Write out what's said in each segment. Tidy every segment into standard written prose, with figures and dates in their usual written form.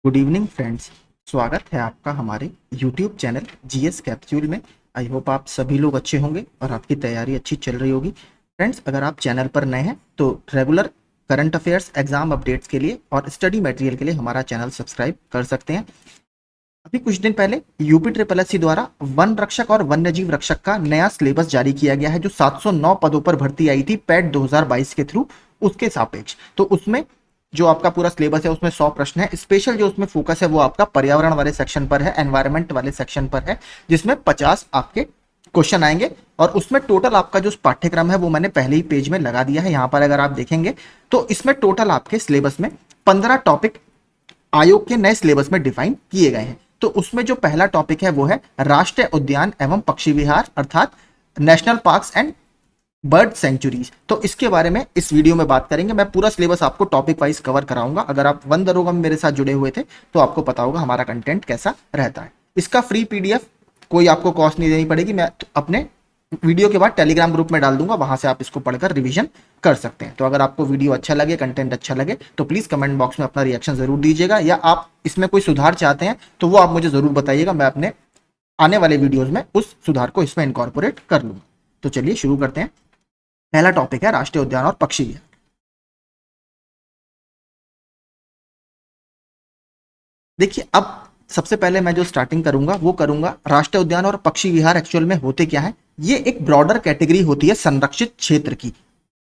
Good evening friends. स्वागत है आपका हमारे यूट्यूब चैनल जीएस कैप्सूल में। आई होप आप सभी लोग अच्छे होंगे और आपकी तैयारी अच्छी चल रही होगी। फ्रेंड्स, अगर आप चैनल पर नए हैं तो regular current affairs exam updates के लिए और स्टडी मटेरियल के लिए हमारा चैनल सब्सक्राइब कर सकते हैं। अभी कुछ दिन पहले यूपी ट्रिपल एससी द्वारा वन रक्षक और वन्यजीव रक्षक का नया सिलेबस जारी किया गया है, जो 709 पदों पर भर्ती आई थी पैट 2022 के थ्रू। उसके सापेक्ष तो उसमें जो आपका पूरा सिलेबस है उसमें 100 प्रश्न है। स्पेशल जो उसमें फोकस है वो आपका पर्यावरण वाले सेक्शन पर है, एनवायरमेंट वाले सेक्शन पर है, जिसमें 50 आपके क्वेश्चन आएंगे। और उसमें टोटल आपका जो पाठ्यक्रम है वो मैंने पहले ही पेज में लगा दिया है। यहाँ पर अगर आप देखेंगे तो इसमें टोटल आपके सिलेबस में 15 टॉपिक आयोग के नए सिलेबस में डिफाइन किए गए हैं। तो उसमें जो पहला टॉपिक है वो है राष्ट्रीय उद्यान एवं पक्षी विहार, अर्थात national parks and bird sanctuaries. तो इसके बारे में इस वीडियो में बात करेंगे। मैं पूरा सिलेबस आपको टॉपिक वाइज कवर कराऊंगा। अगर आप वन दरोगा में मेरे साथ जुड़े हुए थे तो आपको पता होगा हमारा कंटेंट कैसा रहता है। इसका फ्री पीडीएफ कोई आपको कॉस्ट नहीं देनी पड़ेगी, मैं अपने वीडियो के बाद टेलीग्राम ग्रुप में डाल दूंगा, वहां से आप इसको पढ़कर रिवीजन कर सकते हैं। तो अगर आपको वीडियो अच्छा लगे, कंटेंट अच्छा लगे, तो प्लीज कमेंट बॉक्स में अपना रिएक्शन जरूर दीजिएगा, या आप इसमें कोई सुधार चाहते हैं तो वो आप मुझे जरूर बताइएगा। मैं अपने आने वाले वीडियोज में उस सुधार को इसमें इनकॉर्पोरेट कर लूंगा। तो चलिए शुरू करते हैं। पहला टॉपिक है राष्ट्रीय उद्यान और पक्षी विहार। देखिए, अब सबसे पहले मैं जो स्टार्टिंग करूंगा वो करूंगा राष्ट्रीय उद्यान और पक्षी विहार एक्चुअल में होते क्या है। ये एक ब्रॉडर कैटेगरी होती है संरक्षित क्षेत्र की,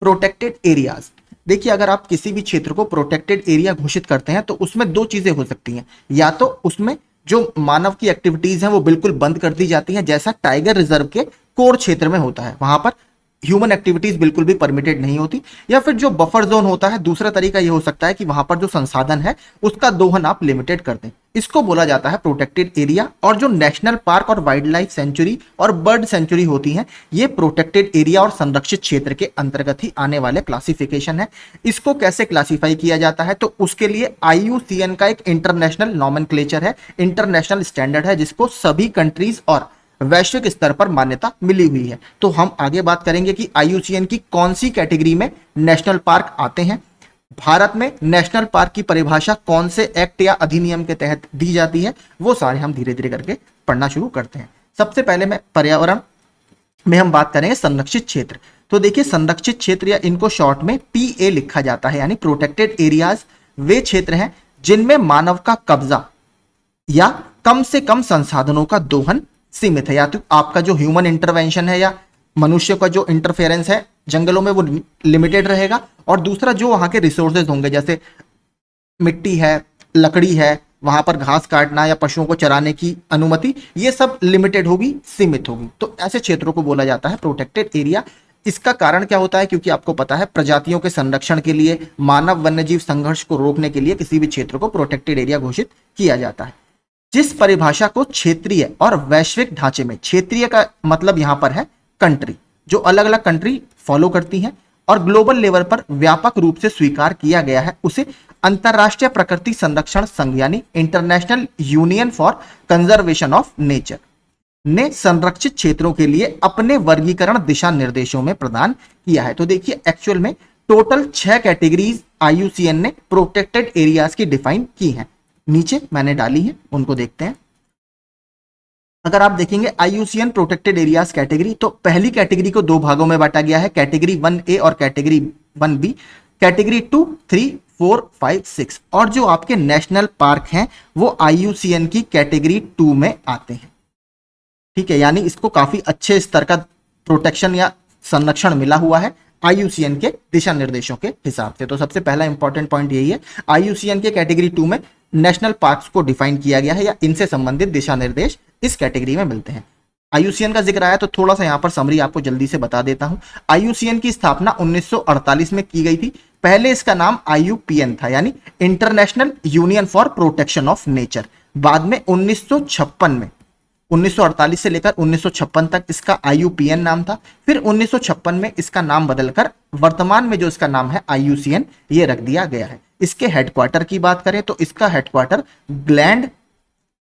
प्रोटेक्टेड एरियाज। देखिए, अगर आप किसी भी क्षेत्र को प्रोटेक्टेड एरिया घोषित करते हैं तो उसमें दो चीजें हो सकती हैं। या तो उसमें जो मानव की एक्टिविटीज हैं वो बिल्कुल बंद कर दी जाती हैं, जैसा टाइगर रिजर्व के कोर क्षेत्र में होता है, वहां पर ह्यूमन एक्टिविटीज बिल्कुल भी परमिटेड नहीं होती। या फिर जो बफर जोन होता है, दूसरा तरीका ये हो सकता है कि वहां पर जो संसाधन है उसका दोहन आप लिमिटेड कर दें। इसको बोला जाता है प्रोटेक्टेड एरिया। और जो नेशनल पार्क और वाइल्ड लाइफ सेंचुरी और बर्ड सेंचुरी होती हैं, ये प्रोटेक्टेड एरिया और संरक्षित क्षेत्र के अंतर्गत ही आने वाले क्लासिफिकेशन है। इसको कैसे क्लासिफाई किया जाता है, तो उसके लिए आईयूसीएन का एक इंटरनेशनल नॉमेनक्लेचर है, इंटरनेशनल स्टैंडर्ड है, जिसको सभी कंट्रीज और वैश्विक स्तर पर मान्यता मिली हुई है। तो हम आगे बात करेंगे कि आईयूसीएन की कौन सी कैटेगरी में नेशनल पार्क आते हैं, भारत में नेशनल पार्क की परिभाषा कौन से एक्ट या अधिनियम के तहत दी जाती है, वो सारे हम धीरे धीरे करके पढ़ना शुरू करते हैं। सबसे पहले मैं पर्यावरण में हम बात करेंगे संरक्षित क्षेत्र। तो देखिए, संरक्षित क्षेत्र या इनको शॉर्ट में पीए लिखा जाता है, यानी प्रोटेक्टेड एरियाज वे क्षेत्र हैं जिनमें मानव का कब्जा या कम से कम संसाधनों का दोहन सीमित है। या तो आपका जो ह्यूमन इंटरवेंशन है या मनुष्य का जो इंटरफेरेंस है जंगलों में वो लिमिटेड रहेगा, और दूसरा जो वहां के रिसोर्सेज होंगे, जैसे मिट्टी है, लकड़ी है, वहां पर घास काटना या पशुओं को चराने की अनुमति, ये सब लिमिटेड होगी, सीमित होगी। तो ऐसे क्षेत्रों को बोला जाता है प्रोटेक्टेड एरिया। इसका कारण क्या होता है, क्योंकि आपको पता है प्रजातियों के संरक्षण के लिए, मानव वन्यजीव संघर्ष को रोकने के लिए किसी भी क्षेत्र को प्रोटेक्टेड एरिया घोषित किया जाता है। जिस परिभाषा को क्षेत्रीय और वैश्विक ढांचे में, क्षेत्रीय का मतलब यहां पर है कंट्री, जो अलग अलग कंट्री फॉलो करती हैं, और ग्लोबल लेवल पर व्यापक रूप से स्वीकार किया गया है, उसे अंतरराष्ट्रीय प्रकृति संरक्षण संघ यानी international union for conservation of nature ने संरक्षित क्षेत्रों के लिए अपने वर्गीकरण दिशा निर्देशों में प्रदान किया है। तो देखिए, एक्चुअल में टोटल 6 कैटेगरीज आईयूसीएन ने प्रोटेक्टेड एरियाज की डिफाइन की हैं, नीचे मैंने डाली है, उनको देखते हैं। अगर आप देखेंगे आईयूसीएन प्रोटेक्टेड एरियाज कैटेगरी, तो पहली कैटेगरी को दो भागों में बांटा गया है, कैटेगरी 1A और कैटेगरी 1B। कैटेगरी 2, 3, 4, 5, 6 और जो आपके नेशनल पार्क हैं वो आईयूसीएन की कैटेगरी 2 में आते हैं। ठीक है, यानी इसको काफी अच्छे स्तर का प्रोटेक्शन या संरक्षण मिला हुआ है आईयूसीएन के दिशा निर्देशों के हिसाब से। तो सबसे पहला इंपॉर्टेंट पॉइंट यही है, आईयूसीएन के कैटेगरी 2 में नेशनल पार्क्स को डिफाइन किया गया है, या इनसे संबंधित दिशा निर्देश इस कैटेगरी में मिलते हैं। आईयूसीएन का जिक्र आया तो थोड़ा सा यहां पर समरी आपको जल्दी से बता देता हूं। आईयूसीएन की स्थापना 1948 में की गई थी। पहले इसका नाम आईयूपीएन था, यानी international union for protection of nature. बाद में 1956 में, 1948 से लेकर 1956 तक इसका आईयूपीएन नाम था। फिर 1956 में इसका नाम बदलकर वर्तमान में जो इसका नाम है आईयूसीएन, ये रख दिया गया है। इसके हेडक्वार्टर की बात करें तो इसका हेडक्वार्टर ग्लैंड,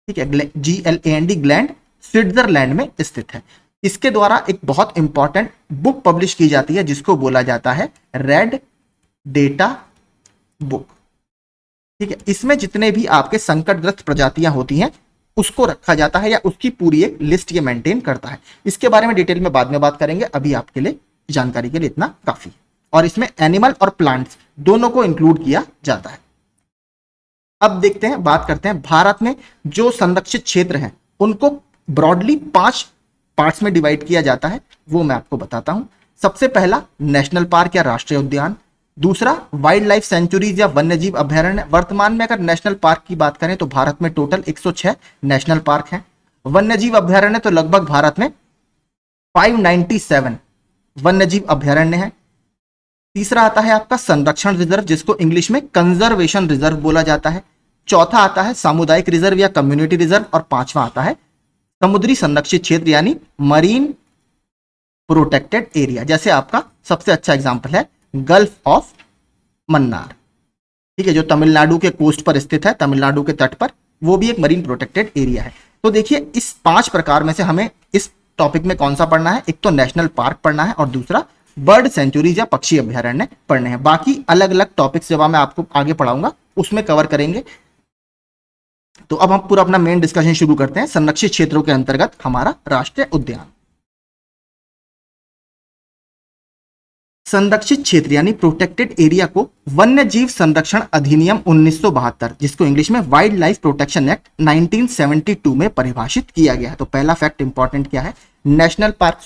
ठीक है, GLAND, ग्लैंड, स्विट्जरलैंड में स्थित है। इसके द्वारा एक बहुत इंपॉर्टेंट बुक पब्लिश की जाती है जिसको बोला जाता है रेड डेटा बुक। ठीक है, इसमें जितने भी आपके संकटग्रस्त प्रजातियां होती हैं उसको रखा जाता है या उसकी पूरी एक लिस्ट ये मेंटेन करता है। इसके बारे में डिटेल में बाद में बात करेंगे, अभी आपके लिए जानकारी के लिए इतना काफी है। और इसमें एनिमल और प्लांट्स दोनों को इंक्लूड किया जाता है। अब देखते हैं, बात करते हैं भारत में जो संरक्षित क्षेत्र हैं उनको ब्रॉडली 5 पार्ट्स में डिवाइड किया जाता है, वो मैं आपको बताता हूं। सबसे पहला नेशनल पार्क या राष्ट्रीय उद्यान, दूसरा वाइल्ड लाइफ सेंचुरीज या वन्यजीव अभयारण्य। वर्तमान में अगर नेशनल पार्क की बात करें तो भारत में टोटल 106 नेशनल पार्क हैं। वन्यजीव अभयारण्य तो लगभग भारत में 597 वन्यजीव अभयारण्य है। तीसरा आता है आपका संरक्षण रिजर्व, जिसको इंग्लिश में कंजर्वेशन रिजर्व बोला जाता है। चौथा आता है सामुदायिक रिजर्व या कम्युनिटी रिजर्व, और पांचवा आता है समुद्री संरक्षित क्षेत्र यानी मरीन प्रोटेक्टेड एरिया। जैसे आपका सबसे अच्छा एग्जांपल है गल्फ ऑफ मन्नार, ठीक है, जो तमिलनाडु के कोस्ट पर स्थित है, तमिलनाडु के तट पर, वो भी एक मरीन प्रोटेक्टेड एरिया है। तो देखिए इस 5 प्रकार में से हमें इस टॉपिक में कौन सा पढ़ना है, एक तो नेशनल पार्क पढ़ना है और दूसरा बर्ड सेंचुरीज या पक्षी अभयारण्य पढ़ने हैं। बाकी अलग अलग टॉपिक्स जब मैं आपको आगे पढ़ाऊंगा उसमें कवर करेंगे। तो अब हम पूरा अपना मेन डिस्कशन शुरू करते हैं। संरक्षित क्षेत्रों के अंतर्गत हमारा राष्ट्रीय उद्यान। संरक्षित क्षेत्र यानी प्रोटेक्टेड एरिया को वन्य जीव संरक्षण अधिनियम 1972, जिसको इंग्लिश में वाइल्ड लाइफ प्रोटेक्शन एक्ट 1972 में परिभाषित किया गया है। तो पहला फैक्ट इंपॉर्टेंट क्या है, नेशनल पार्क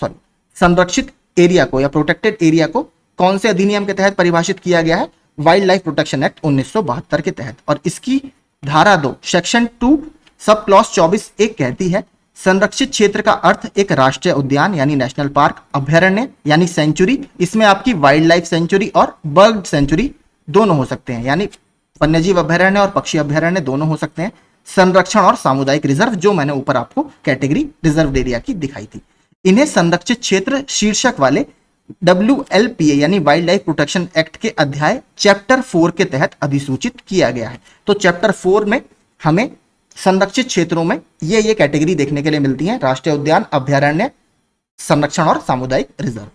संरक्षित एरिया को या प्रोटेक्टेड एरिया को कौन से अधिनियम के तहत परिभाषित किया गया है, वाइल्ड लाइफ प्रोटेक्शन एक्ट 1972 के तहत। और इसकी धारा 2 सेक्शन 2 सब क्लॉज 24 कहती है संरक्षित क्षेत्र का अर्थ एक राष्ट्रीय उद्यान यानी नेशनल पार्क, अभयारण्य यानी सेंचुरी, इसमें आपकी वाइल्ड लाइफ सेंचुरी और बर्ड सेंचुरी दोनों हो सकते हैं, यानी वन्यजीव अभयारण्य और पक्षी अभयारण्य दोनों हो सकते हैं। संरक्षण और सामुदायिक रिजर्व, जो मैंने ऊपर आपको कैटेगरी रिजर्व एरिया की दिखाई थी, इन्हें संरक्षित क्षेत्र शीर्षक वाले WLPA यानी वाइल्ड लाइफ प्रोटेक्शन एक्ट के अध्याय चैप्टर 4 के तहत अधिसूचित किया गया है। तो चैप्टर 4 में हमें संरक्षित क्षेत्रों में ये कैटेगरी देखने के लिए मिलती है, राष्ट्रीय उद्यान, अभयारण्य, संरक्षण और सामुदायिक रिजर्व।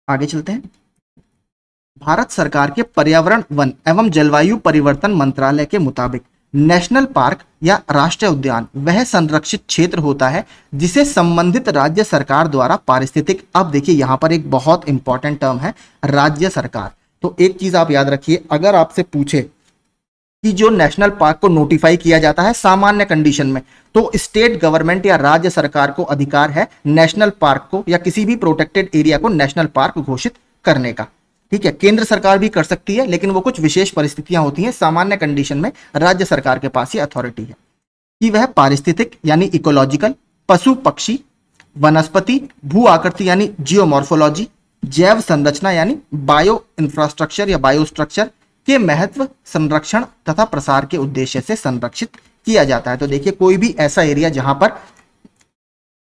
आगे चलते हैं। भारत सरकार के पर्यावरण, वन एवं जलवायु परिवर्तन मंत्रालय के मुताबिक नेशनल पार्क या राष्ट्रीय उद्यान वह संरक्षित क्षेत्र होता है जिसे संबंधित राज्य सरकार द्वारा पारिस्थितिक, अब देखिए यहां पर एक बहुत इंपॉर्टेंट टर्म है राज्य सरकार। तो एक चीज आप याद रखिए, अगर आपसे पूछे कि जो नेशनल पार्क को नोटिफाई किया जाता है सामान्य कंडीशन में, तो स्टेट गवर्नमेंट या राज्य सरकार को अधिकार है नेशनल पार्क को या किसी भी प्रोटेक्टेड एरिया को नेशनल पार्क घोषित करने का। ठीक है, केंद्र सरकार भी कर सकती है, लेकिन वो कुछ विशेष परिस्थितियां होती हैं। सामान्य कंडीशन में राज्य सरकार के पास ये अथॉरिटी है कि वह पारिस्थितिक यानी इकोलॉजिकल, पशु पक्षी, वनस्पति, भू आकृति यानी जियोमॉर्फोलॉजी, जैव संरचना यानी बायो इंफ्रास्ट्रक्चर या बायोस्ट्रक्चर के महत्व, संरक्षण तथा प्रसार के उद्देश्य से संरक्षित किया जाता है। तो देखिए कोई भी ऐसा एरिया जहां पर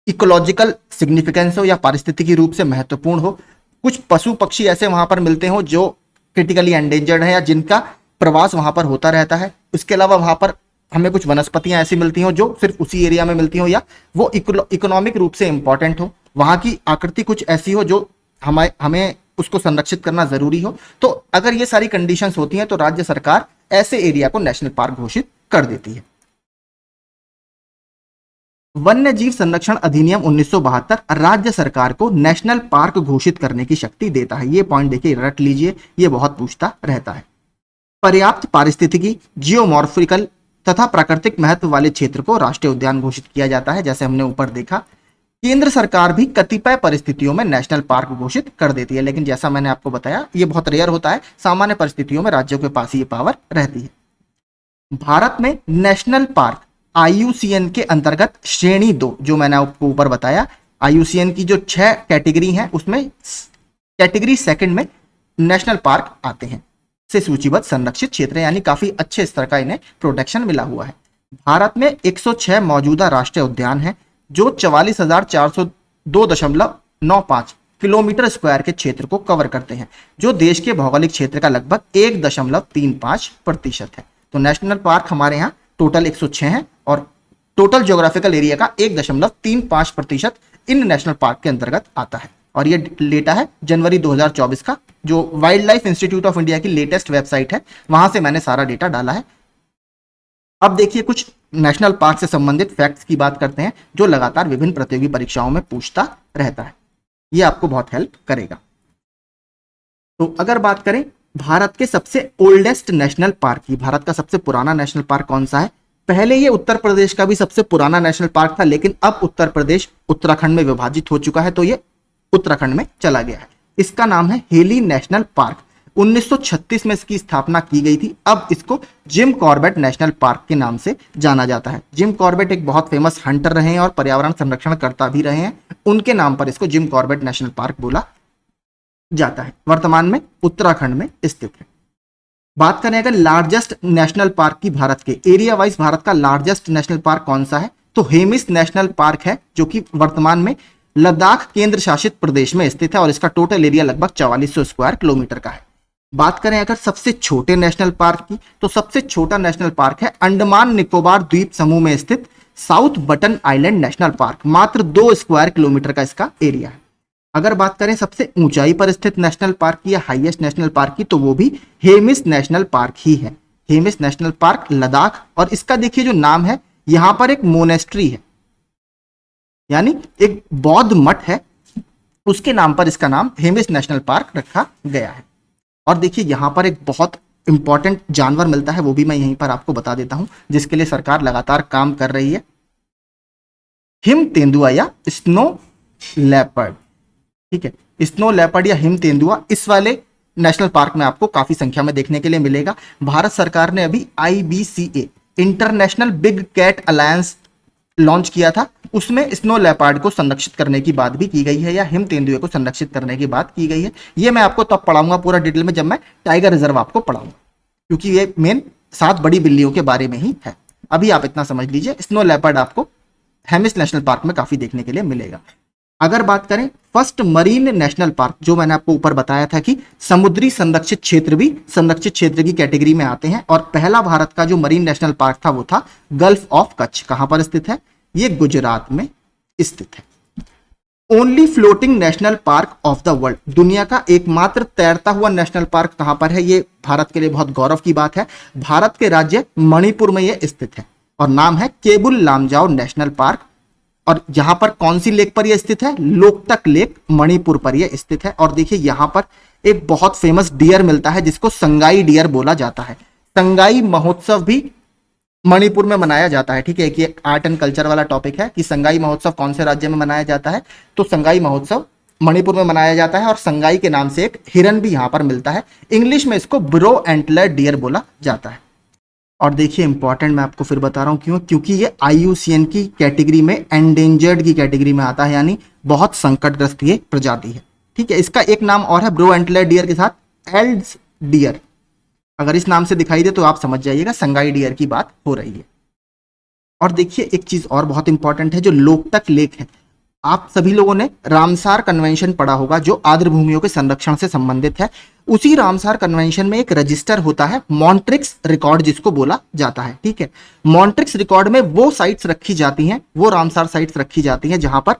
इकोलॉजिकल सिग्निफिकेंस हो या पारिस्थितिकी रूप से महत्वपूर्ण हो, कुछ पशु पक्षी ऐसे वहां पर मिलते हो जो क्रिटिकली एंडेंजर्ड है या जिनका प्रवास वहां पर होता रहता है। इसके अलावा वहां पर हमें कुछ वनस्पतियां ऐसी मिलती हो जो सिर्फ उसी एरिया में मिलती हो या वो इकोनॉमिक रूप से इंपॉर्टेंट हो, वहां की आकृति कुछ ऐसी हो जो हमें उसको संरक्षित करना जरूरी हो। तो अगर ये सारी कंडीशंस होती हैं तो राज्य सरकार ऐसे एरिया को नेशनल पार्क घोषित कर देती है। वन्य जीव संरक्षण अधिनियम 1972 राज्य सरकार को नेशनल पार्क घोषित करने की शक्ति देता है। ये पॉइंट देखिए, रट लीजिए, ये बहुत पूछता रहता है। पर्याप्त पारिस्थितिकी, जियोमॉर्फिकल तथा प्राकृतिक महत्व वाले क्षेत्र को राष्ट्रीय उद्यान घोषित किया जाता है। जैसे हमने ऊपर देखा, केंद्र सरकार भी कतिपय परिस्थितियों में नेशनल पार्क घोषित कर देती है, लेकिन जैसा मैंने आपको बताया ये बहुत रेयर होता है। सामान्य परिस्थितियों में राज्यों के पास ये पावर रहती है। भारत में नेशनल पार्क IUCN के अंतर्गत श्रेणी 2, जो मैंने आपको ऊपर बताया, IUCN की जो 6 कैटेगरी हैं उसमें कैटेगरी सेकंड में नेशनल पार्क आते हैं से सूचीबद्ध संरक्षित क्षेत्र, यानी काफी अच्छे स्तर का इन्हें प्रोटेक्शन मिला हुआ है। भारत में 106 मौजूदा राष्ट्रीय उद्यान हैं जो 44,402.95 किलोमीटर स्क्वायर के क्षेत्र को कवर करते हैं, जो देश के भौगोलिक क्षेत्र का लगभग 1.35% है। तो नेशनल पार्क हमारे यहाँ टोटल 106 हैं और टोटल ज्योग्राफिकल एरिया का 1.35% इन नेशनल पार्क के अंतर्गत आता है। और ये डेटा है जनवरी 2024 का, जो wild life institute of India की लेटेस्ट वेबसाइट है, वहां से मैंने सारा डेटा डाला है। अब देखिए कुछ नेशनल पार्क से संबंधित फैक्ट्स की बात करते हैं जो लगातार विभिन्न प्रतियोगी परीक्षाओं में पूछता रहता है, ये आपको बहुत हेल्प करेगा। तो अगर बात करें भारत के सबसे ओल्डेस्ट नेशनल पार्क की, भारत का सबसे पुराना नेशनल पार्क कौन सा है? पहले ये उत्तर प्रदेश का भी सबसे पुराना नेशनल पार्क था, लेकिन अब उत्तर प्रदेश उत्तराखंड में विभाजित हो चुका है, तो ये उत्तराखंड में चला गया है। इसका नाम है हेली नेशनल पार्क। 1936 में इसकी स्थापना की गई थी। अब इसको जिम कॉर्बेट नेशनल पार्क के नाम से जाना जाता है। जिम कॉर्बेट एक बहुत फेमस हंटर रहे हैं और पर्यावरण संरक्षण करता भी रहे हैं, उनके नाम पर इसको जिम कॉर्बेट नेशनल पार्क बोला जाता है। वर्तमान में उत्तराखंड में स्थित है। बात करें अगर लार्जेस्ट नेशनल पार्क की, भारत के एरिया वाइज भारत का लार्जेस्ट नेशनल पार्क कौन सा है, तो हेमिस नेशनल पार्क है, जो कि वर्तमान में लद्दाख केंद्र शासित प्रदेश में स्थित है और इसका टोटल एरिया लगभग 4400 स्क्वायर किलोमीटर का है। बात करें अगर सबसे छोटे नेशनल पार्क की, तो सबसे छोटा नेशनल पार्क है अंडमान निकोबार द्वीप समूह में स्थित south button island national park. मात्र 2 स्क्वायर किलोमीटर का इसका एरिया है। अगर बात करें सबसे ऊंचाई पर स्थित नेशनल पार्क की या हाईएस्ट नेशनल पार्क की, तो वो भी हेमिस नेशनल पार्क ही है। हेमिस नेशनल पार्क लद्दाख, और इसका देखिए जो नाम है, यहां पर एक मोनेस्ट्री है, यानी एक बौद्ध मठ है, उसके नाम पर इसका नाम हेमिस नेशनल पार्क रखा गया है। और देखिए यहां पर एक बहुत इंपॉर्टेंट जानवर मिलता है, वो भी मैं यहीं पर आपको बता देता हूं, जिसके लिए सरकार लगातार काम कर रही है। हिम तेंदुआ या स्नो लेपर्ड, ठीक है, स्नो लेपर्ड या हिम तेंदुआ इस वाले नेशनल पार्क में आपको काफी संख्या में देखने के लिए मिलेगा। भारत सरकार ने अभी IBCA international big cat alliance launch किया था, उसमें स्नो लेपर्ड को संरक्षित करने की बात भी की गई है, या हिम तेंदुए को संरक्षित करने की बात की गई है। ये मैं आपको तब पढ़ाऊंगा पूरा डिटेल में जब मैं टाइगर रिजर्व आपको पढ़ाऊंगा, क्योंकि ये मेन 7 बड़ी बिल्लियों के बारे में ही है। अभी आप इतना समझ लीजिए, स्नो लेपर्ड आपको हेमिस नेशनल पार्क में काफी देखने के लिए मिलेगा। अगर बात करें फर्स्ट मरीन नेशनल पार्क, जो मैंने आपको ऊपर बताया था कि समुद्री संरक्षित क्षेत्र भी संरक्षित क्षेत्र की कैटेगरी में आते हैं, और पहला भारत का जो मरीन नेशनल पार्क था वो था गल्फ ऑफ कच्छ। कहां पर स्थित है? ये गुजरात में स्थित है। Only floating national park of the world, दुनिया का एकमात्र तैरता हुआ नेशनल पार्क कहां पर है? ये भारत के लिए बहुत गौरव की बात है। भारत के राज्य मणिपुर में यह स्थित है और नाम है केबुल लामजाओ नेशनल पार्क। और यहां पर कौन सी लेक पर यह स्थित है? लोकटक लेक मणिपुर पर यह स्थित है। और देखिए यहां पर एक बहुत फेमस डियर मिलता है जिसको संगाई डियर बोला जाता है। संगाई महोत्सव भी मणिपुर में मनाया जाता है, ठीक है, कि एक आर्ट एंड कल्चर वाला टॉपिक है कि संगाई महोत्सव कौन से राज्य में मनाया जाता है, तो संगाई महोत्सव मणिपुर में मनाया जाता है। और संगाई के नाम से एक हिरन भी यहां पर मिलता है, इंग्लिश में इसको ब्रो एंटलर डियर बोला जाता है। और देखिए इंपॉर्टेंट मैं आपको फिर बता रहा हूं क्यों, क्योंकि ये IUCN की कैटेगरी में एंडेंजर्ड की कैटेगरी में आता है, यानी बहुत संकटग्रस्त ये प्रजाति है, ठीक है। इसका एक नाम और है ब्रो एंटलर डियर के साथ एल्ड्स डियर, अगर इस नाम से दिखाई दे तो आप समझ जाइएगा संगाई डियर की बात हो रही है। और देखिए एक चीज और बहुत इंपॉर्टेंट है, जो लोकटक लेक है, आप सभी लोगों ने रामसार कन्वेंशन पढ़ा होगा जो आर्द्र भूमियों के संरक्षण से संबंधित है। उसी रामसार कन्वेंशन में एक रजिस्टर होता है मॉन्ट्रिक्स रिकॉर्ड जिसको बोला जाता है, ठीक है। मॉन्ट्रिक्स रिकॉर्ड में वो साइट्स रखी जाती हैं, वो रामसार साइट्स रखी जाती हैं जहां पर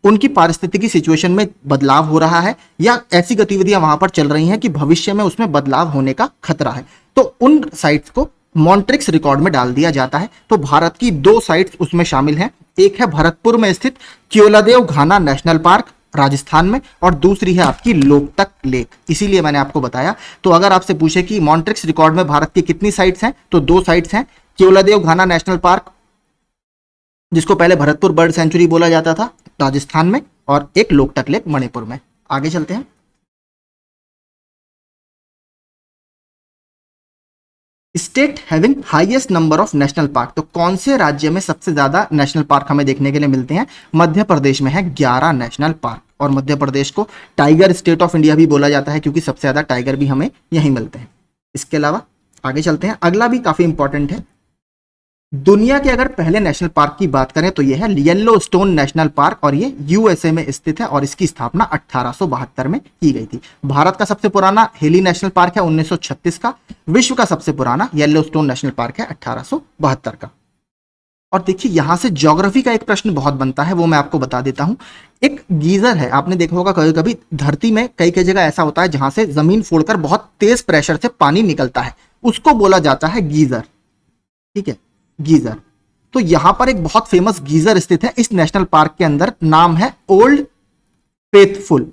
उनकी पारिस्थितिकी सिचुएशन में बदलाव हो रहा है या ऐसी गतिविधियां वहां पर चल रही हैं कि भविष्य में उसमें बदलाव होने का खतरा है, तो उन साइट्स को मॉन्ट्रिक्स रिकॉर्ड में डाल दिया जाता है। तो भारत की 2 साइट्स उसमें शामिल हैं, एक है भरतपुर में स्थित केवलादेव घाना नेशनल पार्क राजस्थान में, और दूसरी है आपकी लोकटक लेक, इसीलिए मैंने आपको बताया। तो अगर आपसे पूछे कि मॉन्ट्रिक्स रिकॉर्ड में भारत की कितनी साइट्स हैं, तो 2 साइट्स हैं, केवलादेव घाना नेशनल पार्क जिसको पहले भरतपुर बर्ड सेंचुरी बोला जाता था राजस्थान में, और एक लोकटक लेक मणिपुर में। आगे चलते हैं। State having highest number of national park, तो कौन से राज्य में सबसे ज्यादा नेशनल पार्क हमें देखने के लिए मिलते हैं? मध्य प्रदेश में है 11 नेशनल पार्क, और मध्य प्रदेश को टाइगर स्टेट ऑफ इंडिया भी बोला जाता है क्योंकि सबसे ज्यादा टाइगर भी हमें यहीं मिलते हैं। इसके अलावा आगे चलते हैं, अगला भी काफी इंपॉर्टेंट है। दुनिया के अगर पहले नेशनल पार्क की बात करें तो यह है येलोस्टोन नेशनल पार्क, और ये USA में स्थित है और इसकी स्थापना 1872 में की गई थी। भारत का सबसे पुराना हेली नेशनल पार्क है 1936 का, विश्व का सबसे पुराना येलोस्टोन नेशनल पार्क है 1872 का। और देखिए यहां से ज्योग्राफी का एक प्रश्न बहुत बनता है, वो मैं आपको बता देता हूं। एक गीजर है, आपने देखा होगा कभी कभी धरती में कई कई जगह ऐसा होता है जहां से जमीन फोड़कर बहुत तेज प्रेशर से पानी निकलता है, उसको बोला जाता है गीजर। ठीक है, गीजर। तो यहां पर एक बहुत फेमस गीजर स्थित है इस नेशनल पार्क के अंदर, नाम है ओल्ड फेथफुल।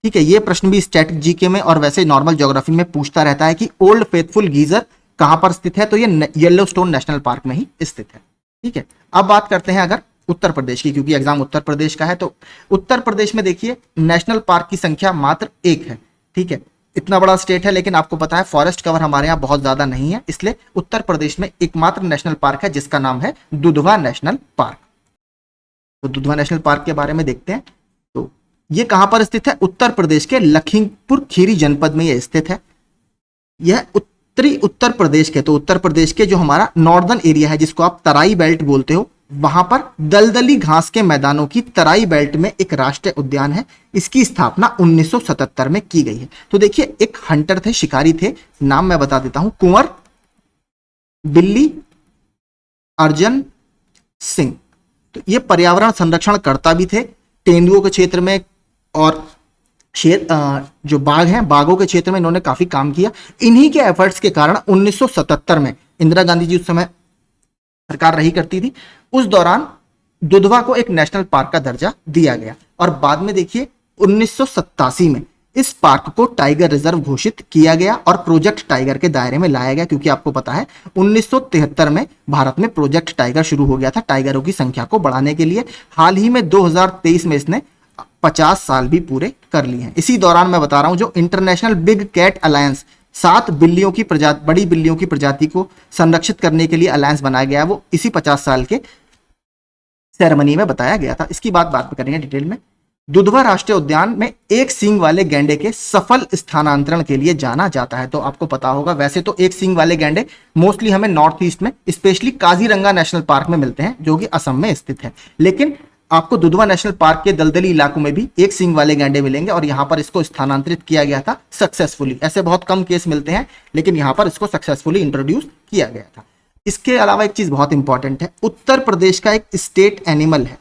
ठीक है, ये प्रश्न भी स्टैटिक जीके में और वैसे नॉर्मल ज्योग्राफी में पूछता रहता है कि ओल्ड फेथफुल गीजर कहां पर स्थित है, तो ये येलोस्टोन नेशनल पार्क में ही स्थित है। ठीक है, अब बात करते हैं अगर उत्तर प्रदेश की, क्योंकि एग्जाम उत्तर प्रदेश का है, तो उत्तर प्रदेश में देखिए नेशनल पार्क की संख्या मात्र 1 है। ठीक है, इतना बड़ा स्टेट है, लेकिन आपको पता है फॉरेस्ट कवर हमारे यहाँ बहुत ज्यादा नहीं है, इसलिए उत्तर प्रदेश में एकमात्र नेशनल पार्क है जिसका नाम है दुधवा नेशनल पार्क। तो दुधवा नेशनल पार्क के बारे में देखते हैं। तो ये कहां पर स्थित है? उत्तर प्रदेश के लखीमपुर खीरी जनपद में यह स्थित है। यह उत्तरी उत्तर प्रदेश के, तो उत्तर प्रदेश के जो हमारा नॉर्दर्न एरिया है जिसको आप तराई बेल्ट बोलते हो, वहां पर दलदली घास के मैदानों की तराई बेल्ट में एक राष्ट्रीय उद्यान है। इसकी स्थापना 1977 में की गई है। तो देखिए एक हंटर थे, शिकारी थे, नाम मैं बता देता हूं, कुंवर बिल्ली अर्जन सिंह। तो ये पर्यावरण संरक्षण करता भी थे तेंदुओं के क्षेत्र में, और जो बाघ हैं, बाघों के क्षेत्र में इन्होंने काफी काम किया। इन्हीं के एफर्ट्स के कारण 1977 में, इंदिरा गांधी जी उस समय सरकार रही करती थी, उस दौरान दुधवा को एक नेशनल पार्क का दर्जा दिया गया। और बाद में देखिए 1987 में इस पार्क को टाइगर रिजर्व घोषित किया गया और प्रोजेक्ट टाइगर के दायरे में लाया गया, क्योंकि आपको पता है 1973 में भारत में प्रोजेक्ट टाइगर शुरू हो गया था टाइगरों की संख्या को बढ़ाने के लिए। हाल ही में 2023 में इसने 50 साल भी पूरे कर लिए हैं। इसी दौरान मैं बता रहा हूं जो इंटरनेशनल बिग कैट अलायंस 7 बिल्लियों की प्रजाति, बड़ी बिल्लियों की प्रजाति को संरक्षित करने के लिए अलायंस बनाया गया, वो इसी 50 साल के सेरेमनी में बताया गया था। इसकी बात में करेंगे डिटेल में। दुधवा राष्ट्रीय उद्यान में एक सींग वाले गैंडे के सफल स्थानांतरण के लिए जाना जाता है। तो आपको पता होगा वैसे तो एक सींग वाले गैंडे मोस्टली हमें नॉर्थ ईस्ट में, स्पेशली काजीरंगा नेशनल पार्क में मिलते हैं जो कि असम में स्थित है, लेकिन आपको दुधवा नेशनल पार्क के दलदली इलाकों में भी एक सींग वाले गैंडे मिलेंगे, और यहां पर इसको स्थानांतरित किया गया था सक्सेसफुली। ऐसे बहुत कम केस मिलते हैं, लेकिन यहां पर इसको सक्सेसफुली इंट्रोड्यूस किया गया था। इसके अलावा एक चीज बहुत इंपॉर्टेंट है, उत्तर प्रदेश का एक स्टेट एनिमल है,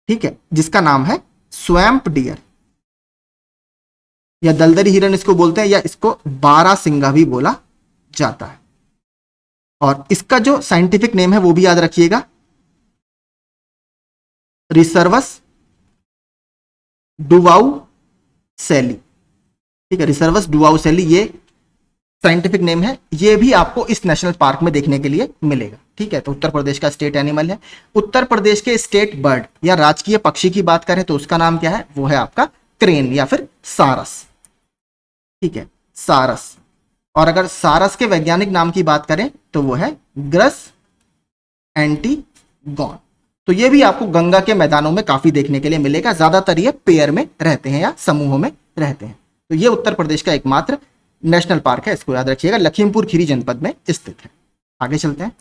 ठीक है, जिसका नाम है स्वैम्प डियर या दलदली हिरन इसको बोलते हैं, या इसको बारासिंगा भी बोला जाता है। और इसका जो साइंटिफिक नेम है वो भी याद रखिएगा, रिसर्वस डुवाउ सैली। ठीक है, रिसर्वस डुवाउ सैली ये साइंटिफिक नेम है, ये भी आपको इस नेशनल पार्क में देखने के लिए मिलेगा। ठीक है, तो उत्तर प्रदेश का स्टेट एनिमल है। उत्तर प्रदेश के स्टेट बर्ड या राजकीय पक्षी की बात करें तो उसका नाम क्या है? वो है आपका क्रेन या फिर सारस। ठीक है, सारस। और अगर सारस के वैज्ञानिक नाम की बात करें तो वो है ग्रस एंटीगॉन। तो ये भी आपको गंगा के मैदानों में काफी देखने के लिए मिलेगा, ज्यादातर ये पेयर में रहते हैं या समूहों में रहते हैं। तो ये उत्तर प्रदेश का एकमात्र नेशनल पार्क है, इसको याद रखिएगा, लखीमपुर खीरी जनपद में स्थित है। आगे चलते हैं।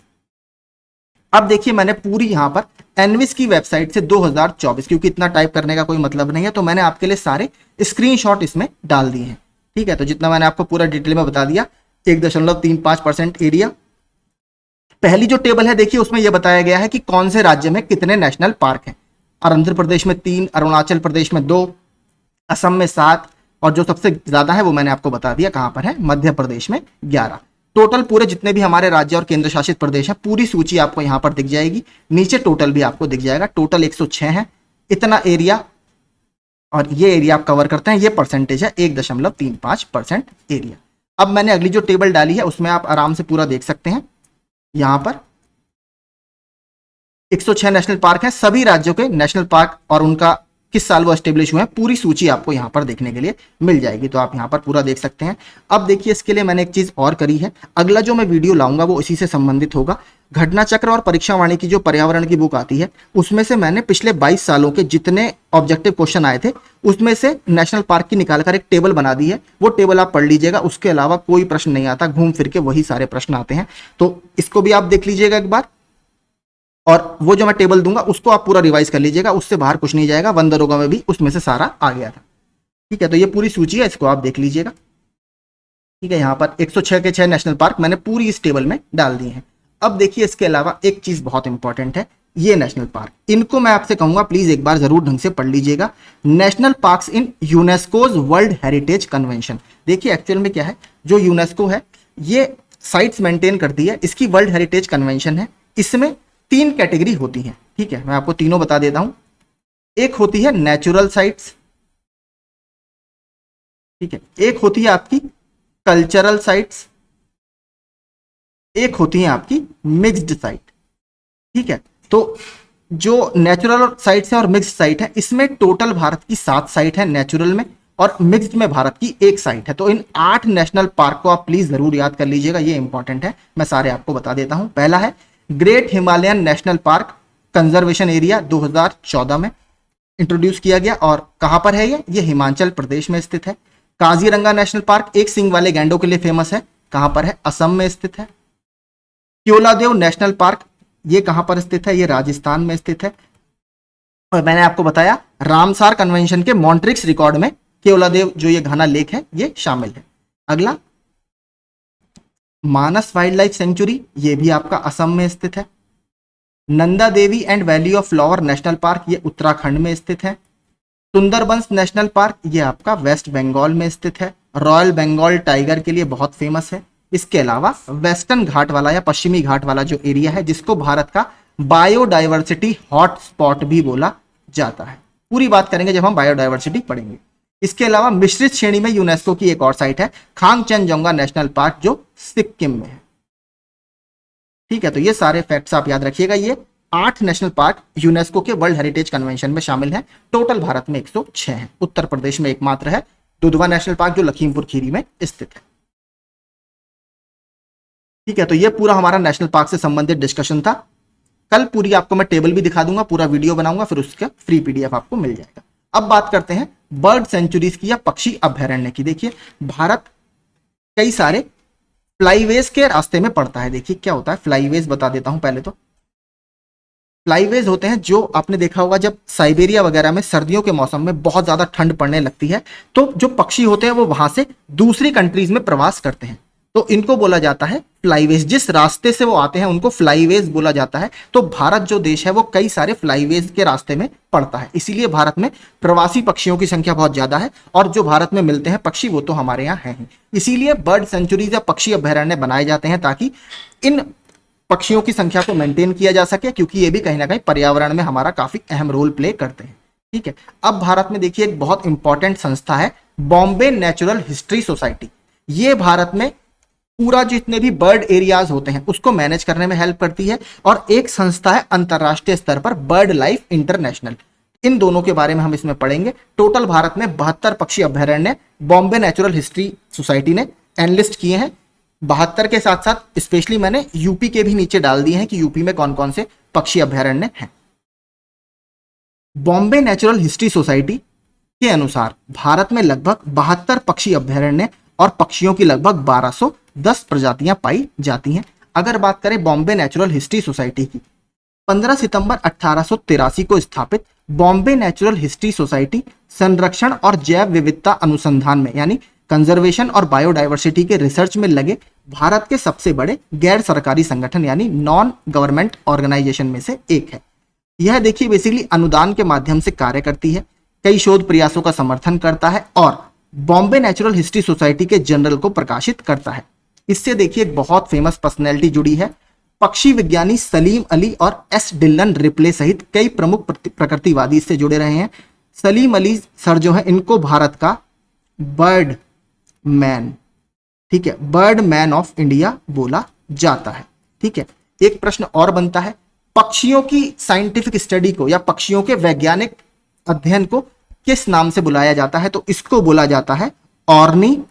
अब देखिए मैंने पूरी यहां पर एनविस की वेबसाइट से 2024, क्योंकि इतना टाइप करने का कोई मतलब नहीं है, तो मैंने आपके लिए सारे स्क्रीनशॉट इसमें डाल दिए हैं। ठीक है, तो जितना मैंने आपको पूरा डिटेल में बता दिया, 1.35% एरिया। पहली जो टेबल है देखिए उसमें यह बताया गया है कि कौन से राज्य में कितने नेशनल पार्क हैं। आंध्र प्रदेश में 3, अरुणाचल प्रदेश में 2, असम में 7, और जो सबसे ज्यादा है वो मैंने आपको बता दिया कहां पर है, मध्य प्रदेश में 11। टोटल पूरे जितने भी हमारे राज्य और केंद्र शासित प्रदेश है, पूरी सूची आपको यहां पर दिख जाएगी, नीचे टोटल भी आपको दिख जाएगा। टोटल 106 है इतना एरिया, और ये एरिया आप कवर करते हैं, ये परसेंटेज है 1.35% एरिया। अब मैंने अगली जो टेबल डाली है उसमें आप आराम से पूरा देख सकते हैं। यहां पर 106 नेशनल पार्क हैं, सभी राज्यों के नेशनल पार्क और उनका किस साल वो एस्टेब्लिश हुए हैं, पूरी सूची आपको यहां पर देखने के लिए मिल जाएगी। तो आप यहां पर पूरा देख सकते हैं। अब देखिए इसके लिए मैंने एक चीज और करी है, अगला जो मैं वीडियो लाऊंगा वो इसी से संबंधित होगा। घटना चक्र और परीक्षा वाणी की जो पर्यावरण की बुक आती है उसमें से मैंने पिछले 22 सालों के जितने ऑब्जेक्टिव क्वेश्चन आए थे उसमें से नेशनल पार्क की निकालकर एक टेबल बना दी है, वो टेबल आप पढ़ लीजिएगा। उसके अलावा कोई प्रश्न नहीं आता, घूम फिर के वही सारे प्रश्न आते हैं, तो इसको भी आप देख लीजिएगा एक बार। और वो जो मैं टेबल दूंगा उसको आप पूरा रिवाइज कर लीजिएगा, उससे बाहर कुछ नहीं जाएगा। वन दरोगा में भी उसमें से सारा आ गया था। ठीक है, तो ये पूरी सूची है, इसको आप देख लीजिएगा। ठीक है, यहाँ पर 106 के 6 नेशनल पार्क मैंने पूरी इस टेबल में डाल दिए हैं। अब देखिए इसके अलावा एक चीज बहुत इंपॉर्टेंट है, ये नेशनल पार्क, इनको मैं आपसे कहूंगा प्लीज एक बार जरूर ढंग से पढ़ लीजिएगा। नेशनल पार्क्स इन यूनेस्कोज वर्ल्ड हेरिटेज कन्वेंशन। देखिए एक्चुअल में क्या है, जो यूनेस्को है ये साइट्स मेंटेन करती है, इसकी वर्ल्ड हेरिटेज कन्वेंशन है। इसमें 3 कैटेगरी होती हैं, ठीक है, मैं आपको तीनों बता देता हूं। एक होती है नेचुरल साइट्स, ठीक है, एक होती है आपकी कल्चरल साइट्स, एक होती है आपकी मिक्स्ड साइट, ठीक है। तो जो नेचुरल साइट्स है और मिक्स्ड साइट है, इसमें टोटल भारत की 7 साइट है नेचुरल में, और मिक्स्ड में भारत की 1 साइट है। तो इन 8 नेशनल पार्क को आप प्लीज जरूर याद कर लीजिएगा, ये इंपॉर्टेंट है, मैं सारे आपको बता देता हूं। पहला है great Himalayan national park conservation area, 2014 में इंट्रोड्यूस किया गया, और कहां पर है ये हिमाचल प्रदेश में स्थित है। काजीरंगा नेशनल पार्क एक सींग वाले गैंडों के लिए फेमस है, कहां पर है, असम में स्थित है। क्योलादेव नेशनल पार्क, ये कहां पर स्थित है, ये राजस्थान में स्थित है। और मैंने आपको बताया रामसार कन्वेंशन के मॉन्ट्रिक्स रिकॉर्ड में केवलादेव जो ये घना लेक है ये शामिल है। अगला मानस वाइल्ड लाइफ सेंचुरी, ये भी आपका असम में स्थित है। Nanda Devi and valley of flower national park, ये उत्तराखंड में स्थित है। सुंदरबंस नेशनल पार्क, ये आपका वेस्ट बंगाल में स्थित है, रॉयल बंगाल टाइगर के लिए बहुत फेमस है। इसके अलावा वेस्टर्न घाट वाला या पश्चिमी घाट वाला जो एरिया है, जिसको भारत का बायोडाइवर्सिटी हॉट स्पॉट भी बोला जाता है, पूरी बात करेंगे जब हम बायोडाइवर्सिटी पढ़ेंगे। इसके अलावा मिश्रित श्रेणी में यूनेस्को की एक और साइट है खांगचनजोंगा नेशनल पार्क, जो सिक्किम में है, ठीक है। तो ये सारे फैक्ट्स आप याद रखिएगा। ये 8 नेशनल पार्क यूनेस्को के वर्ल्ड हेरिटेज कन्वेंशन में शामिल हैं। टोटल भारत में 106 हैं। उत्तर प्रदेश में एकमात्र है दुधवा नेशनल पार्क, जो लखीमपुर खीरी में स्थित है, ठीक है। तो ये पूरा हमारा नेशनल पार्क से संबंधित डिस्कशन था। कल पूरी आपको मैं टेबल भी दिखा दूंगा, पूरा वीडियो बनाऊंगा, फिर उसका फ्री पीडीएफ आपको मिल जाएगा। अब बात करते हैं बर्ड सेंचुरीज की या पक्षी अभयारण्य की। देखिए भारत कई सारे फ्लाईवेज के रास्ते में पड़ता है। देखिए क्या होता है फ्लाईवेज, बता देता हूं पहले तो। फ्लाईवेज होते हैं, जो आपने देखा होगा जब साइबेरिया वगैरह में सर्दियों के मौसम में बहुत ज्यादा ठंड पड़ने लगती है, तो जो पक्षी होते हैं वो वहां से दूसरी कंट्रीज में प्रवास करते हैं, तो इनको बोला जाता है फ्लाईवेज। जिस रास्ते से वो आते हैं उनको फ्लाईवेज बोला जाता है। तो भारत जो देश है वो कई सारे फ्लाईवेज के रास्ते में पड़ता है, इसीलिए भारत में प्रवासी पक्षियों की संख्या बहुत ज्यादा है, और जो भारत में मिलते हैं पक्षी वो तो हमारे यहाँ है ही। इसीलिए बर्ड सेंचुरीज या पक्षी अभयारण्य बनाए जाते हैं, ताकि इन पक्षियों की संख्या को मेंटेन किया जा सके, क्योंकि ये भी कहीं ना कहीं पर्यावरण में हमारा काफी अहम रोल प्ले करते हैं, ठीक है। अब भारत में देखिए एक बहुत इंपॉर्टेंट संस्था है बॉम्बे नेचुरल हिस्ट्री सोसाइटी। ये भारत में पूरा जितने भी बर्ड एरियाज होते हैं उसको मैनेज करने में हेल्प करती है। और एक संस्था है अंतरराष्ट्रीय स्तर पर बर्ड लाइफ इंटरनेशनल। इन दोनों के बारे में हम इसमें पढ़ेंगे। टोटल भारत में 72 पक्षी अभयारण्य बॉम्बे नेचुरल हिस्ट्री सोसाइटी ने एनलिस्ट किए हैं। 72 के साथ साथ स्पेशली मैंने यूपी के भी नीचे डाल दिए हैं कि यूपी में कौन कौन से पक्षी अभयारण्य हैं। बॉम्बे नेचुरल हिस्ट्री सोसाइटी के अनुसार भारत में लगभग 72 पक्षी अभयारण्य और पक्षियों की लगभग 1210 प्रजातियां पाई जाती हैं। अगर बात करें बॉम्बे नेचुरल हिस्ट्री सोसाइटी की, 15 सितंबर 1883 को स्थापित बॉम्बे नेचुरल हिस्ट्री सोसाइटी संरक्षण और जैव विविधता अनुसंधान में यानी कंजर्वेशन और बायोडाइवर्सिटी के रिसर्च में लगे भारत के सबसे बड़े गैर सरकारी संगठन यानी नॉन गवर्नमेंट ऑर्गेनाइजेशन में से एक है। यह देखिए बेसिकली अनुदान के माध्यम से कार्य करती है, कई शोध प्रयासों का समर्थन करता है और बॉम्बे नेचुरल हिस्ट्री सोसाइटी के जर्नल को प्रकाशित करता है। इससे देखिए एक बहुत फेमस पर्सनैलिटी जुड़ी है, पक्षी विज्ञानी सलीम अली और एस डिलन रिप्ले सहित कई प्रमुख प्रकृतिवादी इससे जुड़े रहे हैं। सलीम अली सर जो है इनको भारत का बर्ड मैन, ठीक है, बर्ड मैन ऑफ इंडिया बोला जाता है, ठीक है। एक प्रश्न और बनता है, पक्षियों की साइंटिफिक स्टडी को या पक्षियों के वैज्ञानिक अध्ययन को किस नाम से बुलाया जाता है? तो इसको बोला जाता है ऑर्निथोलॉजी,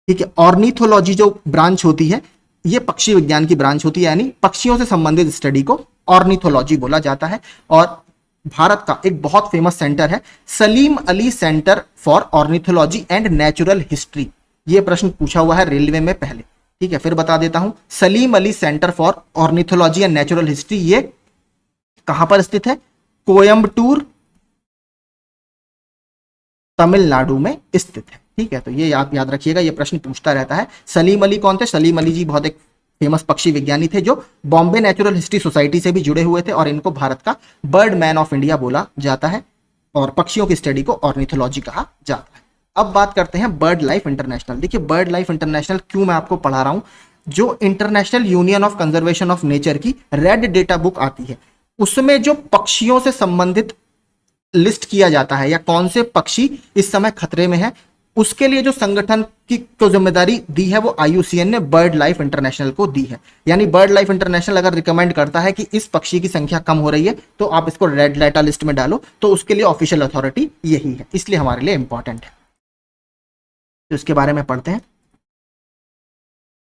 ठीक है। ऑर्निथोलॉजी जो ब्रांच होती है ये पक्षी विज्ञान की ब्रांच होती है, यानी पक्षियों से संबंधित स्टडी को ऑर्निथोलॉजी बोला जाता है। और भारत का एक बहुत फेमस सेंटर है Salim Ali centre for ornithology and natural history. ये प्रश्न पूछा हुआ है रेलवे में पहले, ठीक है, फिर बता देता हूं। Salim Ali centre for ornithology and natural history ये कहां पर स्थित है? कोयम्बटूर, तमिलनाडु में स्थित है, ठीक है, तो ये आप याद रखिएगा, ये प्रश्न पूछता रहता है। सलीम अली कौन थे? सलीम अली जी बहुत एक फेमस पक्षी विज्ञानी थे जो बॉम्बे नेचुरल हिस्ट्री सोसाइटी से भी जुड़े हुए थे और इनको भारत का बर्ड मैन ऑफ इंडिया बोला जाता है और पक्षियों की स्टडी को ऑर्निथोलॉजी कहा जाता है। अब बात करते हैं बर्ड लाइफ इंटरनेशनल। देखिए बर्ड लाइफ इंटरनेशनल क्यों मैं आपको पढ़ा रहा हूं, जो international union of conservation of nature की रेड डेटा बुक आती है उसमें जो पक्षियों से संबंधित लिस्ट किया जाता है या कौन से पक्षी इस समय खतरे में है, उसके लिए जो संगठन की को जिम्मेदारी दी है वो IUCN ने बर्ड लाइफ इंटरनेशनल को दी है। यानी बर्ड लाइफ इंटरनेशनल अगर रिकमेंड करता है कि इस पक्षी की संख्या कम हो रही है तो आप इसको रेड डेटा लिस्ट में डालो, तो उसके लिए ऑफिशियल अथॉरिटी यही है, इसलिए हमारे लिए इंपॉर्टेंट है। तो इसके बारे में पढ़ते हैं।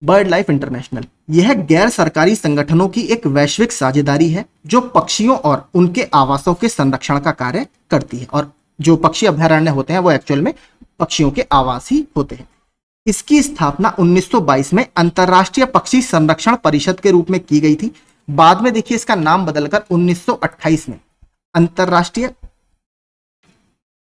बर्ड लाइफ इंटरनेशनल यह गैर सरकारी संगठनों की एक वैश्विक साझेदारी है जो पक्षियों और उनके आवासों के संरक्षण का कार्य करती है। और जो पक्षी अभयारण्य होते हैं वो एक्चुअल में पक्षियों के आवास ही होते हैं। इसकी स्थापना 1922 में अंतरराष्ट्रीय पक्षी संरक्षण परिषद के रूप में की गई थी। बाद में देखिए इसका नाम बदलकर 1928 में अंतरराष्ट्रीय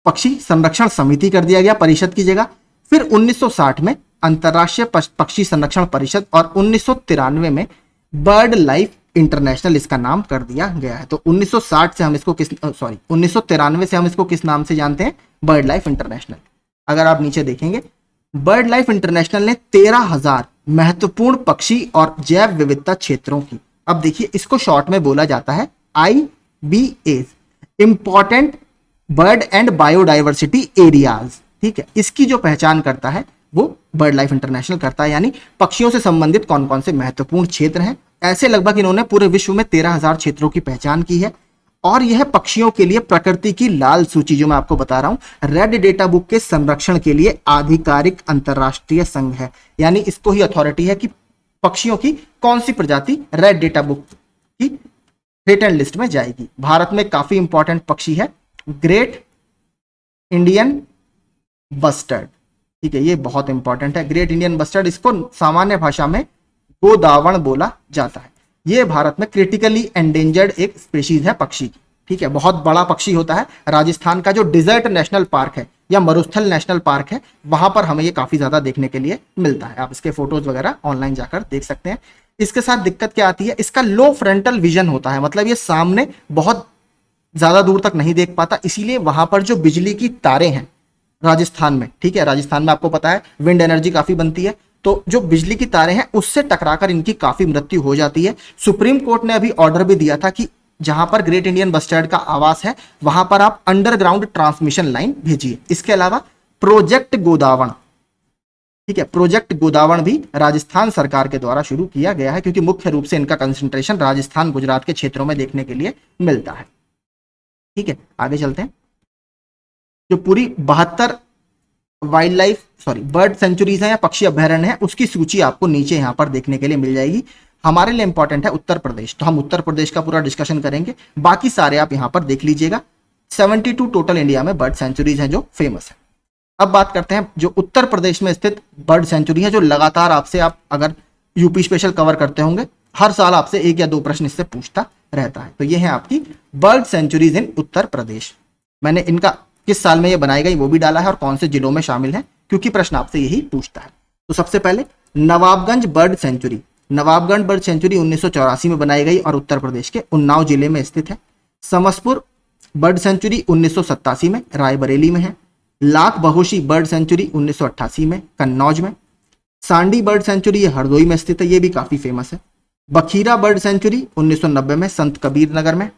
पक्षी संरक्षण समिति कर दिया गया परिषद की जगह। फिर 1960 में अंतरराष्ट्रीय पक्षी संरक्षण परिषद और 1993 में बर्ड लाइफ इंटरनेशनल इसका नाम कर दिया गया है। तो 1960 से हम इसको 1993 से हम इसको किस नाम से जानते हैं? Bird life international. अगर आप नीचे देखेंगे बर्ड लाइफ इंटरनेशनल ने 13,000 महत्वपूर्ण पक्षी और जैव विविधता क्षेत्रों की, अब देखिए इसको शॉर्ट में बोला जाता है IBAs, important bird and biodiversity areas. ठीक है, इसकी जो पहचान करता है वो बर्ड लाइफ इंटरनेशनल करता है। यानी पक्षियों से संबंधित कौन कौन से महत्वपूर्ण क्षेत्र हैं, ऐसे लगभग इन्होंने पूरे विश्व में 13,000 क्षेत्रों की पहचान की है। और यह पक्षियों के लिए प्रकृति की लाल सूची जो मैं आपको बता रहा हूं रेड डेटा बुक के संरक्षण के लिए आधिकारिक अंतरराष्ट्रीय संघ है। यानी इसको ही अथॉरिटी है कि पक्षियों की कौन सी प्रजाति रेड डेटा बुक की थ्रेटेंड लिस्ट में जाएगी। भारत में काफी इंपॉर्टेंट पक्षी है ग्रेट इंडियन बस्टर्ड। ठीक है, ये बहुत इंपॉर्टेंट है ग्रेट इंडियन बस्टर्ड। इसको सामान्य भाषा में गोदावण बोला जाता है। ये भारत में क्रिटिकली एंडेंजर्ड एक स्पीशीज है पक्षी की। ठीक है, बहुत बड़ा पक्षी होता है। राजस्थान का जो डिजर्ट नेशनल पार्क है या मरुस्थल नेशनल पार्क है वहां पर हमें ये काफी ज्यादा देखने के लिए मिलता है। आप इसके फोटोज वगैरह ऑनलाइन जाकर देख सकते हैं। इसके साथ दिक्कत क्या आती है, इसका लो फ्रंटल विजन होता है, मतलब ये सामने बहुत ज्यादा दूर तक नहीं देख पाता। इसीलिए वहां पर जो बिजली की तारें हैं राजस्थान में, ठीक है, राजस्थान में आपको पता है विंड एनर्जी काफी बनती है, तो जो बिजली की तारें हैं उससे टकराकर इनकी काफी मृत्यु हो जाती है। सुप्रीम कोर्ट ने अभी ऑर्डर भी दिया था कि जहां पर ग्रेट इंडियन बस्टर्ड का आवास है वहां पर आप अंडरग्राउंड ट्रांसमिशन लाइन भेजिए। इसके अलावा प्रोजेक्ट गोदावण, ठीक है, प्रोजेक्ट गोदावण भी राजस्थान सरकार के द्वारा शुरू किया गया है क्योंकि मुख्य रूप से इनका कंसंट्रेशन राजस्थान गुजरात के क्षेत्रों में देखने के लिए मिलता है। ठीक है, आगे चलते हैं। जो पूरी 72 बर्ड सेंचुरीज है या पक्षी अभयारण्य है उसकी सूची आपको नीचे यहां पर देखने के लिए मिल जाएगी। हमारे लिए इंपॉर्टेंट है उत्तर प्रदेश, तो हम उत्तर प्रदेश का पूरा डिस्कशन करेंगे, बाकी सारे आप यहां पर देख लीजिएगा। 72 टोटल इंडिया में बर्ड सेंचुरीज हैं जो फेमस है। अब बात करते हैं जो उत्तर प्रदेश में स्थित बर्ड सेंचुरी है, जो लगातार आपसे, आप अगर यूपी स्पेशल कवर करते होंगे हर साल आपसे 1 या 2 प्रश्न इससे पूछता रहता है। तो ये है आपकी बर्ड सेंचुरीज इन उत्तर प्रदेश। मैंने इनका किस साल में ये बनाई गई वो भी डाला है और कौन से जिलों में शामिल है, क्योंकि प्रश्न आपसे यही पूछता है। तो सबसे पहले Nawabganj bird sanctuary, Nawabganj bird sanctuary 1984 में बनाई गई और उत्तर प्रदेश के उन्नाव जिले में स्थित है। समसपुर बर्ड सेंचुरी 1987 में रायबरेली में है। लाख बहोशी बर्ड सेंचुरी 1988 में कन्नौज में। सांडी बर्ड सेंचुरी ये हरदोई में स्थित है, ये भी काफी फेमस है। बखीरा बर्ड सेंचुरी 1990 में संत कबीर नगर में।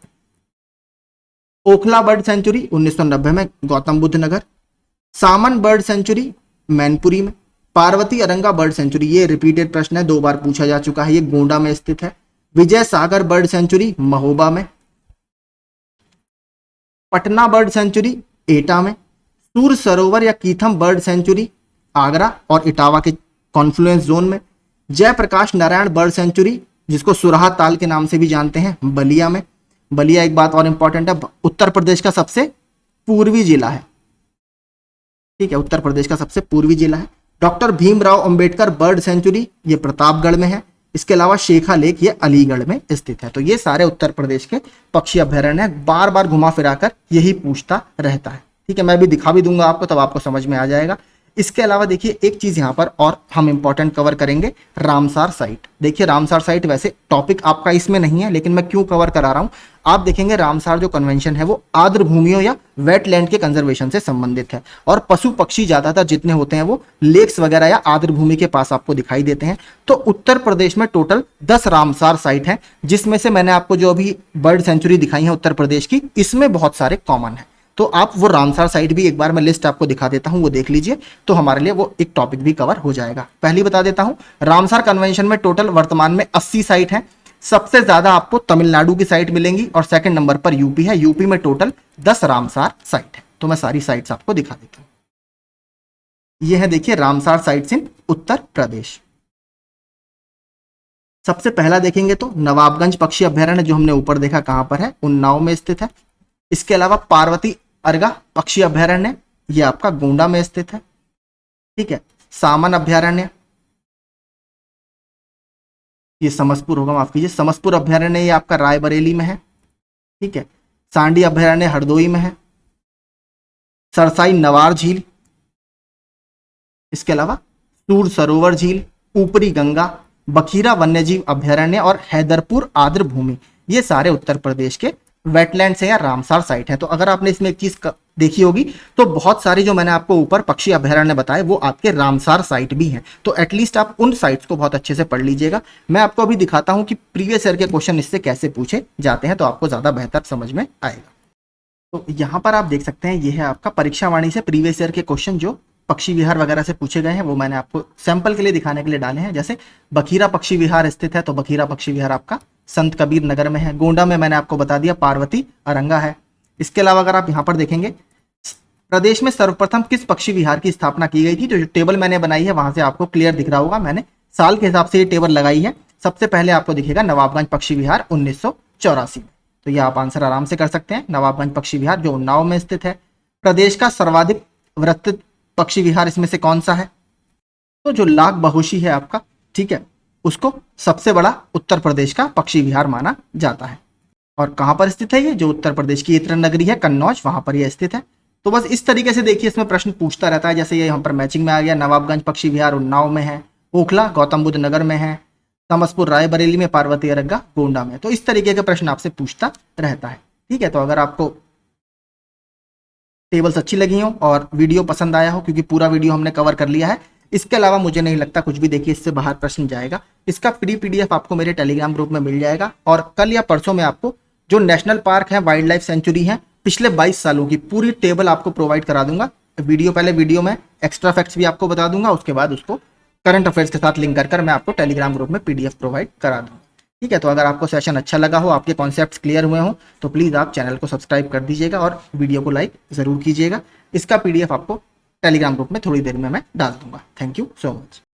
ओखला बर्ड सेंचुरी 1990 में गौतम बुद्ध नगर। सामन बर्ड सेंचुरी मैनपुरी में। पार्वती अरंगा बर्ड सेंचुरी, ये रिपीटेड प्रश्न है, 2 बार पूछा जा चुका है, ये गोंडा में स्थित है। विजय सागर बर्ड सेंचुरी महोबा में। पटना बर्ड सेंचुरी एटा में। सूर सरोवर या कीथम बर्ड सेंचुरी आगरा और इटावा के कॉन्फ्लुएंस जोन में। जयप्रकाश नारायण बर्ड सेंचुरी जिसको सुराहा ताल के नाम से भी जानते हैं बलिया में। बलिया, एक बात और इंपॉर्टेंट है, उत्तर प्रदेश का सबसे पूर्वी जिला है। ठीक है, उत्तर प्रदेश का सबसे पूर्वी जिला है। Doctor Bhimrao Ambedkar bird sanctuary ये प्रतापगढ़ में है। इसके अलावा शेखा लेक ये अलीगढ़ में स्थित है। तो ये सारे उत्तर प्रदेश के पक्षी अभयारण्य बार बार घुमा फिराकर यही पूछता रहता है। ठीक है, मैं भी दिखा भी दूंगा आपको, तब आपको समझ में आ जाएगा। इसके अलावा देखिए एक चीज यहाँ पर और हम इंपॉर्टेंट कवर करेंगे, रामसार साइट। देखिए रामसार साइट वैसे टॉपिक आपका इसमें नहीं है, लेकिन मैं क्यों कवर करा रहा हूँ, आप देखेंगे रामसार जो कन्वेंशन है वो आर्द्र भूमियों या वेटलैंड के कंजर्वेशन से संबंधित है, और पशु पक्षी ज्यादातर जितने होते हैं वो लेक्स वगैरह या आर्द्र भूमि के पास आपको दिखाई देते हैं। तो उत्तर प्रदेश में टोटल 10 रामसार साइट हैं, जिसमें से मैंने आपको जो अभी बर्ड सेंचुरी दिखाई है उत्तर प्रदेश की, इसमें बहुत सारे कॉमन है। तो आप वो रामसार साइट भी एक बार मैं लिस्ट आपको दिखा देता हूं, वो देख लीजिए, तो हमारे लिए वो एक टॉपिक भी कवर हो जाएगा। पहली बता देता हूं, रामसार कन्वेंशन में टोटल वर्तमान में 80 साइट हैं। सबसे ज्यादा आपको तमिलनाडु की साइट मिलेंगी और सेकंड नंबर पर यूपी है। यूपी में टोटल 10 रामसार साइट है। तो मैं सारी साइट्स आपको दिखा देता हूं। ये है देखिए Ramsar sites in Uttar Pradesh. सबसे पहला देखेंगे तो नवाबगंज पक्षी अभ्यारण्य, जो हमने ऊपर देखा कहां पर है, उन्नाव में स्थित है। इसके अलावा पार्वती अर्गा पक्षी अभ्यारण्य, ये आपका गोंडा में स्थित है। ठीक है, सामन अभ्यारण्य, ये समसपुर होगा, माफ कीजिए, समसपुर अभ्यारण्य ये आपका रायबरेली में है। ठीक है, सांडी अभ्यारण्य हरदोई में है। सरसाई नवार झील, इसके अलावा सूर सरोवर झील, ऊपरी गंगा, बखीरा वन्यजीव अभ्यारण्य और हैदरपुर आर्द्र भूमि, ये सारे उत्तर प्रदेश के वेटलैंड्स है या रामसार साइट है। तो अगर आपने इसमें एक चीज देखी होगी तो बहुत सारे जो मैंने आपको ऊपर पक्षी अभ्यारण्य बताए वो आपके रामसार साइट भी हैं। तो एटलीस्ट आप उन साइट्स को बहुत अच्छे से पढ़ लीजिएगा। मैं आपको अभी दिखाता हूं कि प्रीवियस ईयर के क्वेश्चन इससे कैसे पूछे जाते हैं, तो आपको ज्यादा बेहतर समझ में आएगा। तो यहाँ पर आप देख सकते हैं, ये है आपका परीक्षा वाणी से प्रीवियस ईयर के क्वेश्चन जो पक्षी विहार वगैरह से पूछे गए हैं, वो मैंने आपको सैंपल के लिए दिखाने के लिए डाले हैं। जैसे बखीरा पक्षी विहार स्थित है, तो बखीरा पक्षी विहार आपका संत कबीर नगर में है। गोंडा में मैंने आपको बता दिया पार्वती अरंगा है। इसके अलावा अगर आप यहाँ पर देखेंगे, प्रदेश में सर्वप्रथम किस पक्षी विहार की स्थापना की गई थी, तो जो टेबल मैंने बनाई है वहां से आपको क्लियर दिख रहा होगा, मैंने साल के हिसाब से ये टेबल लगाई है। सबसे पहले आपको दिखेगा नवाबगंज पक्षी विहार 1984 में, तो ये आप आंसर आराम से कर सकते हैं। नवाबगंज पक्षी विहार जो उन्नाव में स्थित है। प्रदेश का सर्वाधिक विस्तृत पक्षी विहार इसमें से कौन सा है, तो जो लाख बहुशी है आपका, ठीक है, उसको सबसे बड़ा उत्तर प्रदेश का पक्षी विहार माना जाता है। और कहां पर स्थित है ये, जो उत्तर प्रदेश की इत्र नगरी है कन्नौज, वहां पर यह स्थित है। तो बस इस तरीके से देखिए इसमें प्रश्न पूछता रहता है। जैसे ये यहाँ पर मैचिंग में आ गया, नवाबगंज पक्षी विहार उन्नाव में है, ओखला गौतम बुद्ध नगर में है, समसपुर रायबरेली में, पार्वती अरग्गा गोंडा में। तो इस तरीके के प्रश्न आपसे पूछता रहता है। ठीक है, तो अगर आपको टेबल्स अच्छी लगी हो और वीडियो पसंद आया हो, क्योंकि पूरा वीडियो हमने कवर कर लिया है, इसके अलावा मुझे नहीं लगता कुछ भी देखिए इससे बाहर प्रश्न जाएगा। इसका फ्री पीडीएफ आपको मेरे टेलीग्राम ग्रुप में मिल जाएगा। और कल या परसों में आपको जो नेशनल पार्क है, वाइल्ड लाइफ सेंचुरी है, पिछले 22 सालों की पूरी टेबल आपको प्रोवाइड करा दूंगा। पहले वीडियो में एक्स्ट्रा फैक्ट्स भी आपको बता दूंगा, उसके बाद उसको करंट अफेयर्स के साथ लिंक कर मैं आपको टेलीग्राम ग्रुप में पीडीएफ प्रोवाइड करा दूंगा। ठीक है, तो अगर आपको सेशन अच्छा लगा हो, आपके कॉन्सेप्ट्स क्लियर हुए हो, तो प्लीज़ आप चैनल को सब्सक्राइब कर दीजिएगा और वीडियो को लाइक ज़रूर कीजिएगा। इसका पीडीएफ आपको टेलीग्राम ग्रुप में थोड़ी देर में मैं डाल दूंगा। Thank you so much.